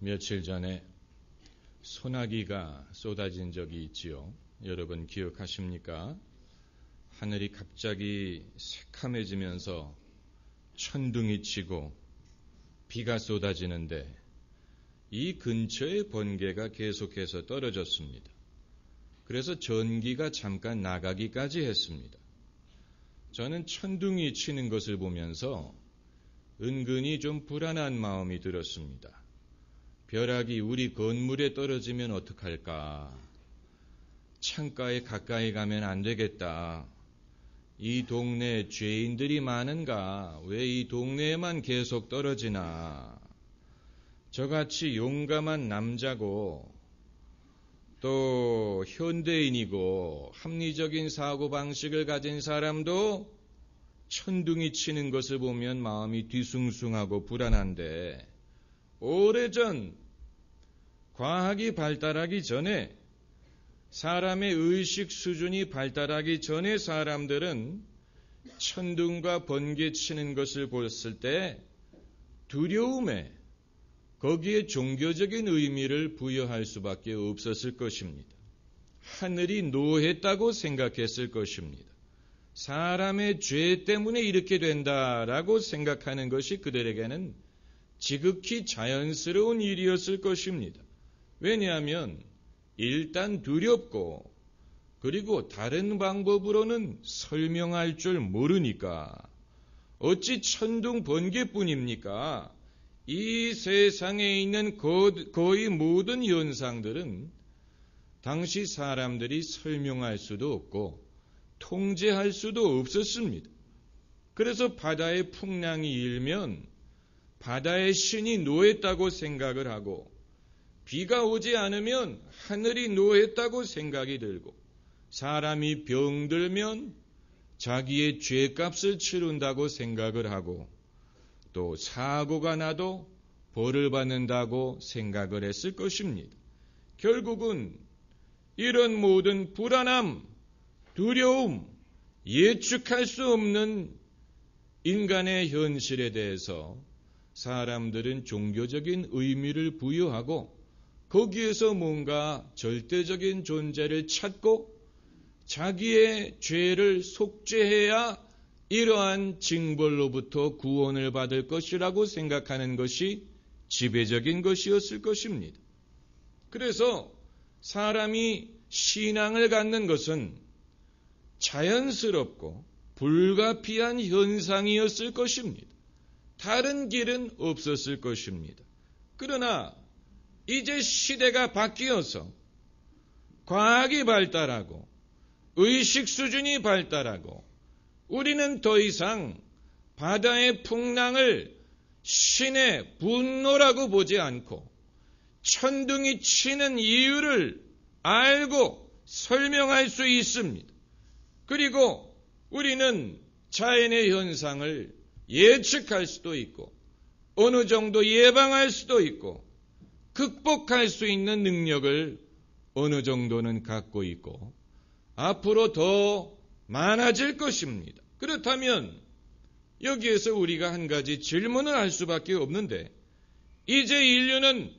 며칠 전에 소나기가 쏟아진 적이 있지요. 여러분 기억하십니까? 하늘이 갑자기 새카매지면서 천둥이 치고 비가 쏟아지는데 이 근처에 번개가 계속해서 떨어졌습니다. 그래서 전기가 잠깐 나가기까지 했습니다. 저는 천둥이 치는 것을 보면서 은근히 좀 불안한 마음이 들었습니다. 벼락이 우리 건물에 떨어지면 어떡할까? 창가에 가까이 가면 안 되겠다. 이 동네에 죄인들이 많은가? 왜 이 동네에만 계속 떨어지나? 저같이 용감한 남자고 또 현대인이고 합리적인 사고방식을 가진 사람도 천둥이 치는 것을 보면 마음이 뒤숭숭하고 불안한데, 오래전 과학이 발달하기 전에, 사람의 의식 수준이 발달하기 전에 사람들은 천둥과 번개 치는 것을 봤을 때 두려움에, 거기에 종교적인 의미를 부여할 수밖에 없었을 것입니다. 하늘이 노했다고 생각했을 것입니다. 사람의 죄 때문에 이렇게 된다라고 생각하는 것이 그들에게는 지극히 자연스러운 일이었을 것입니다. 왜냐하면 일단 두렵고, 그리고 다른 방법으로는 설명할 줄 모르니까. 어찌 천둥 번개뿐입니까? 이 세상에 있는 거의 모든 현상들은 당시 사람들이 설명할 수도 없고 통제할 수도 없었습니다. 그래서 바다의 풍랑이 일면 바다의 신이 노했다고 생각을 하고, 비가 오지 않으면 하늘이 노했다고 생각이 들고, 사람이 병들면 자기의 죄값을 치른다고 생각을 하고, 또 사고가 나도 벌을 받는다고 생각을 했을 것입니다. 결국은 이런 모든 불안함, 두려움, 예측할 수 없는 인간의 현실에 대해서 사람들은 종교적인 의미를 부여하고, 거기에서 뭔가 절대적인 존재를 찾고 자기의 죄를 속죄해야 이러한 징벌로부터 구원을 받을 것이라고 생각하는 것이 지배적인 것이었을 것입니다. 그래서 사람이 신앙을 갖는 것은 자연스럽고 불가피한 현상이었을 것입니다. 다른 길은 없었을 것입니다. 그러나 이제 시대가 바뀌어서 과학이 발달하고 의식 수준이 발달하고, 우리는 더 이상 바다의 풍랑을 신의 분노라고 보지 않고 천둥이 치는 이유를 알고 설명할 수 있습니다. 그리고 우리는 자연의 현상을 예측할 수도 있고, 어느 정도 예방할 수도 있고, 극복할 수 있는 능력을 어느 정도는 갖고 있고, 앞으로 더 많아질 것입니다. 그렇다면 여기에서 우리가 한 가지 질문을 할 수밖에 없는데, 이제 인류는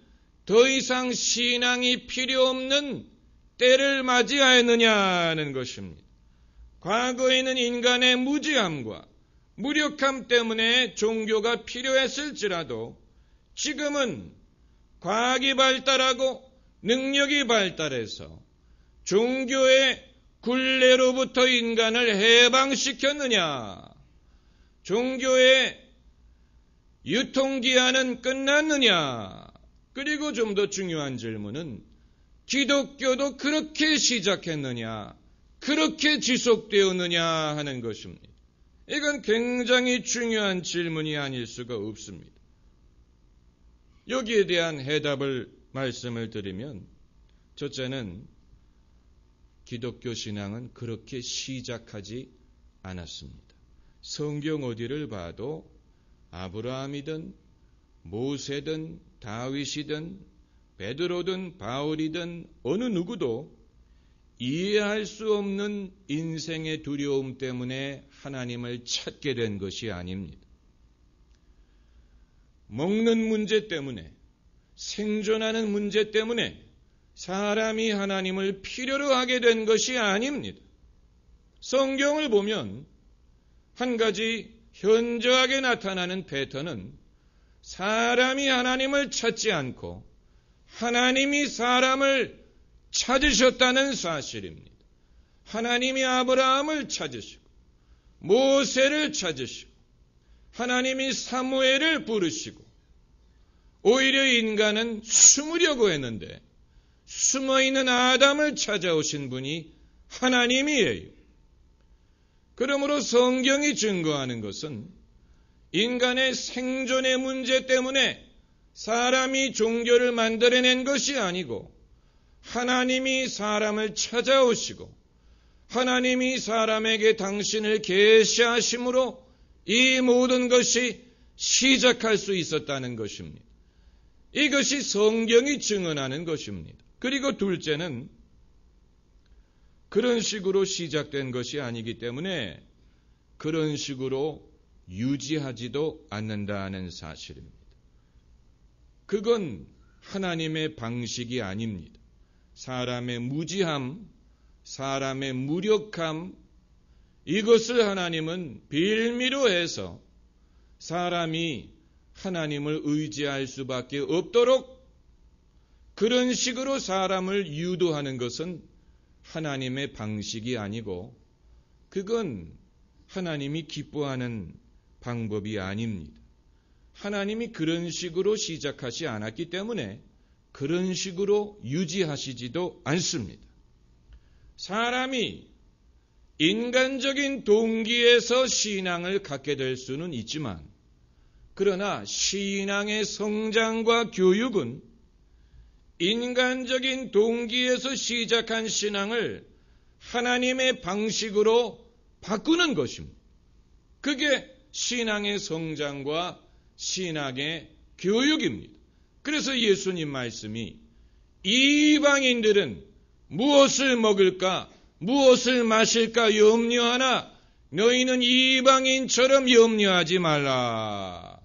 더 이상 신앙이 필요 없는 때를 맞이하였느냐는 것입니다. 과거에는 인간의 무지함과 무력함 때문에 종교가 필요했을지라도, 지금은 과학이 발달하고 능력이 발달해서 종교의 굴레로부터 인간을 해방시켰느냐? 종교의 유통기한은 끝났느냐? 그리고 좀 더 중요한 질문은, 기독교도 그렇게 시작했느냐? 그렇게 지속되었느냐 하는 것입니다. 이건 굉장히 중요한 질문이 아닐 수가 없습니다. 여기에 대한 말씀을 드리면, 첫째는 기독교 신앙은 그렇게 시작하지 않았습니다. 성경 어디를 봐도 아브라함이든 모세든 다윗이든 베드로든 바울이든 어느 누구도 이해할 수 없는 인생의 두려움 때문에 하나님을 찾게 된 것이 아닙니다. 먹는 문제 때문에, 생존하는 문제 때문에 사람이 하나님을 필요로 하게 된 것이 아닙니다. 성경을 보면 한 가지 현저하게 나타나는 패턴은 사람이 하나님을 찾지 않고 하나님이 사람을 찾으셨다는 사실입니다. 하나님이 아브라함을 찾으시고 모세를 찾으시고 하나님이 사무엘을 부르시고 오히려 인간은 숨으려고 했는데 숨어있는 아담을 찾아오신 분이 하나님이에요. 그러므로 성경이 증거하는 것은 인간의 생존의 문제 때문에 사람이 종교를 만들어낸 것이 아니고 하나님이 사람을 찾아오시고 하나님이 사람에게 당신을 계시하심으로 이 모든 것이 시작할 수 있었다는 것입니다. 이것이 성경이 증언하는 것입니다. 그리고 둘째는 그런 식으로 시작된 것이 아니기 때문에 그런 식으로 유지하지도 않는다는 사실입니다. 그건 하나님의 방식이 아닙니다. 사람의 무지함, 사람의 무력함, 이것을 하나님은 빌미로 해서 사람이 하나님을 의지할 수밖에 없도록 그런 식으로 사람을 유도하는 것은 하나님의 방식이 아니고 그건 하나님이 기뻐하는 방법이 아닙니다. 하나님이 그런 식으로 시작하지 않았기 때문에 그런 식으로 유지하시지도 않습니다. 사람이 인간적인 동기에서 신앙을 갖게 될 수는 있지만 그러나 신앙의 성장과 교육은 인간적인 동기에서 시작한 신앙을 하나님의 방식으로 바꾸는 것입니다. 그게 신앙의 성장과 신앙의 교육입니다. 그래서 예수님 말씀이 이방인들은 무엇을 먹을까, 무엇을 마실까 염려하나 너희는 이방인처럼 염려하지 말라.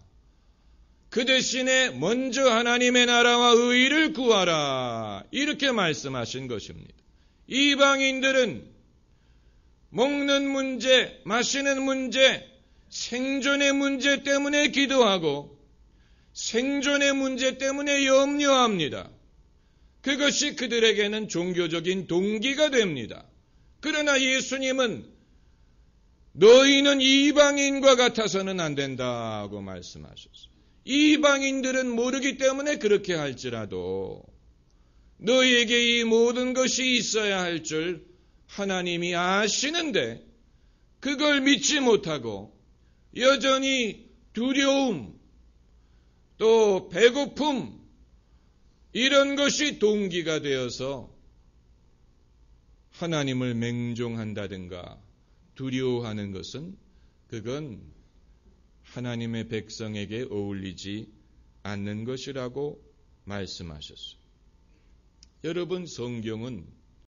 그 대신에 먼저 하나님의 나라와 의를 구하라. 이렇게 말씀하신 것입니다. 이방인들은 먹는 문제, 마시는 문제, 생존의 문제 때문에 기도하고 생존의 문제 때문에 염려합니다. 그것이 그들에게는 종교적인 동기가 됩니다. 그러나 예수님은 너희는 이방인과 같아서는 안 된다고 말씀하셨어요. 이방인들은 모르기 때문에 그렇게 할지라도 너희에게 이 모든 것이 있어야 할 줄 하나님이 아시는데 그걸 믿지 못하고 여전히 두려움, 또 배고픔 이런 것이 동기가 되어서 하나님을 맹종한다든가 두려워하는 것은 그건 하나님의 백성에게 어울리지 않는 것이라고 말씀하셨어요. 여러분, 성경은